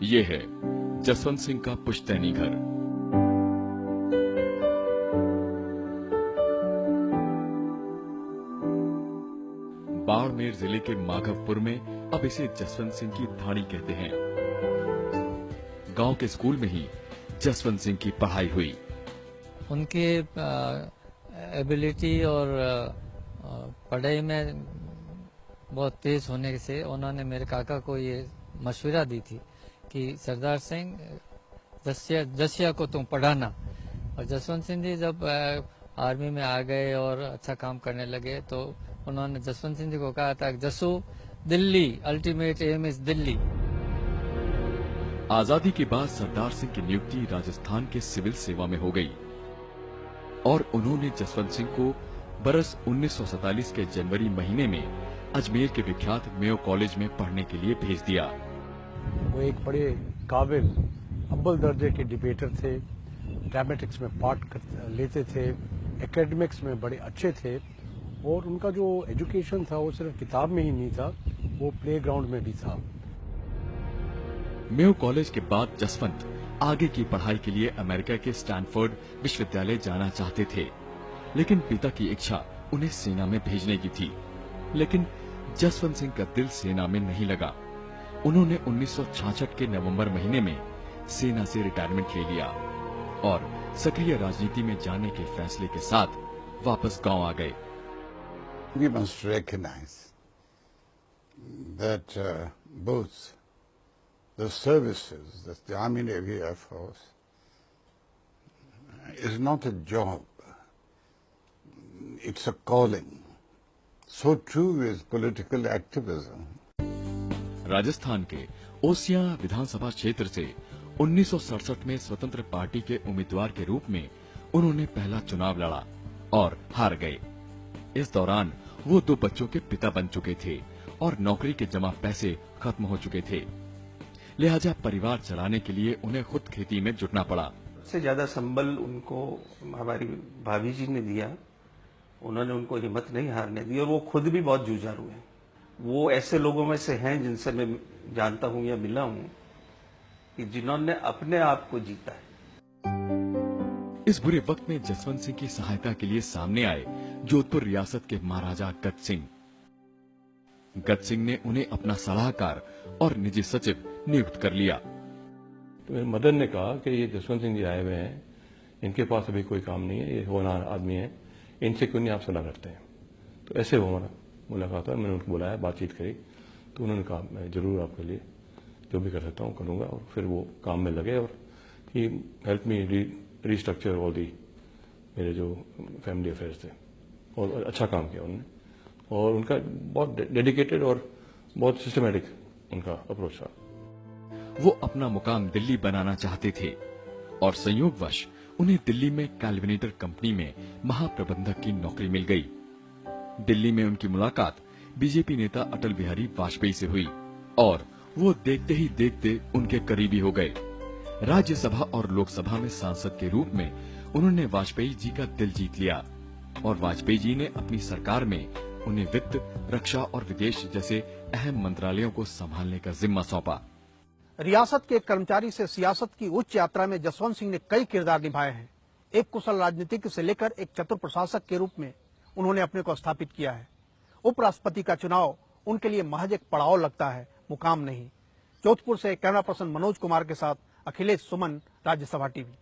ये है जसवंत सिंह का पुश्तैनी घर। बाड़मेर जिले के माघवपुर में अब इसे जसवंत सिंह की धाड़ी कहते हैं। गांव के स्कूल में ही जसवंत सिंह की पढ़ाई हुई। उनकी एबिलिटी और पढ़ाई में बहुत तेज होने से उन्होंने मेरे काका को ये मशवरा दी थी कि सरदार सिंह जसिया को तुम पढ़ाना। और जसवंत सिंह जी जब आर्मी में आ गए और अच्छा काम करने लगे तो उन्होंने जसवंत सिंह जी को कहा था, जसू Delhi, ultimate aim is Delhi. आजादी के बाद सरदार सिंह की नियुक्ति राजस्थान के सिविल सेवा में हो गई और उन्होंने जसवंत सिंह को बरस 1947 के जनवरी महीने में अजमेर के विख्यात मेयो कॉलेज में पढ़ने के लिए भेज दिया। वो एक बड़े काबिल अव्वल दर्जे के डिबेटर थे, ड्रामेटिक्स में पार्ट लेते थे, एकेडमिक्स में बड़े अच्छे थे और उनका जो एजुकेशन था वो सिर्फ किताब में ही नहीं था, वो प्लेग्राउंड में भी था। मेयो कॉलेज के बाद जसवंत आगे की पढ़ाई के लिए अमेरिका के स्टैनफोर्ड विश्वविद्यालय जाना चाहते थे, लेकिन पिता की इच्छा उन्हें सेना में भेजने की थी। लेकिन जसवंत सिंह का दिल सेना में नहीं लगा। उन्होंने 1966 के नवंबर महीने में सेना से रिटायरमेंट ले लिया और सक्रिय राजनीति में जाने के फैसले के साथ वापस गांव आ गए। We must recognize that both the services, that's the Army, Navy, Air Force, is not a job. It's a calling. So too is political activism. Rajasthan के ओसियां विधानसभा क्षेत्र से 1967 में स्वतंत्र पार्टी के उम्मीदवार के रूप में उन्होंने पहला चुनाव लड़ा और हार गए। इस दौरान वो 2 बच्चों के पिता बन चुके थे और नौकरी के जमा पैसे खत्म हो चुके थे। लिहाजा परिवार चलाने के लिए उन्हें खुद खेती में जुटना पड़ा। सबसे ज्यादा संबल उनको हमारी भाभी जी ने दिया। उन्होंने उनको हिम्मत नहीं हारने दी और वो खुद भी बहुत जुझारू हैं। वो ऐसे लोगों में से हैं जिनसे मैं जानता हूं या मिला हूं कि जिन्होंने अपने आप को जीता है। इस बुरे वक्त में जसवंत सिंह की सहायता के लिए सामने आए जोधपुर रियासत के महाराजा गत सिंह। गत सिंह ने उन्हें अपना सलाहकार और निजी सचिव नियुक्त कर लिया। तो मेरे मदर ने कहा कि ये जसवंत सिंह जी आए हुए हैं, इनके पास अभी कोई काम नहीं है, ये होनहार आदमी है, इनसे क्यों नहीं आप सलाह करते हैं। तो ऐसे वो हमारा मुलाकात हुआ, मैंने उनको बुलाया, बातचीत करी, तो उन्होंने कहा मैं जरूर आपके लिए जो भी कर सकता हूँ करूँगा। और फिर वो काम में लगे और ही help me restructure all the मेरे जो फैमिली अफेयर्स थे और अच्छा काम किया उन्होंने। और उनका बहुत डेडिकेटेड और बहुत सिस्टमेटिक उनका अप्रोच था। वो अपना मुकाम दिल्ली बनाना चाहते थे और संयोगवश उन्हें दिल्ली में कैलविनेटर कंपनी में महाप्रबंधक की नौकरी मिल गई। दिल्ली में उनकी मुलाकात बीजेपी नेता अटल बिहारी वाजपेयी से हुई और वो देखते ही देखते उनके करीबी हो गए। राज्यसभा और लोकसभा में सांसद के रूप में उन्होंने वाजपेयी जी का दिल जीत लिया और वाजपेयी जी ने अपनी सरकार में उन्हें वित्त, रक्षा और विदेश जैसे अहम मंत्रालयों को संभालने का जिम्मा सौंपा। रियासत के कर्मचारी से सियासत की उच्च यात्रा में जसवंत सिंह ने कई किरदार निभाए हैं। एक कुशल राजनीतिज्ञ से लेकर एक चतुर प्रशासक के रूप में उन्होंने अपने को स्थापित किया है। उपराष्ट्रपति का चुनाव उनके लिए महज एक पड़ाव लगता है, मुकाम नहीं। जोधपुर से कैमरा पर्सन मनोज कुमार के साथ अखिलेश सुमन, राज्यसभा टीवी।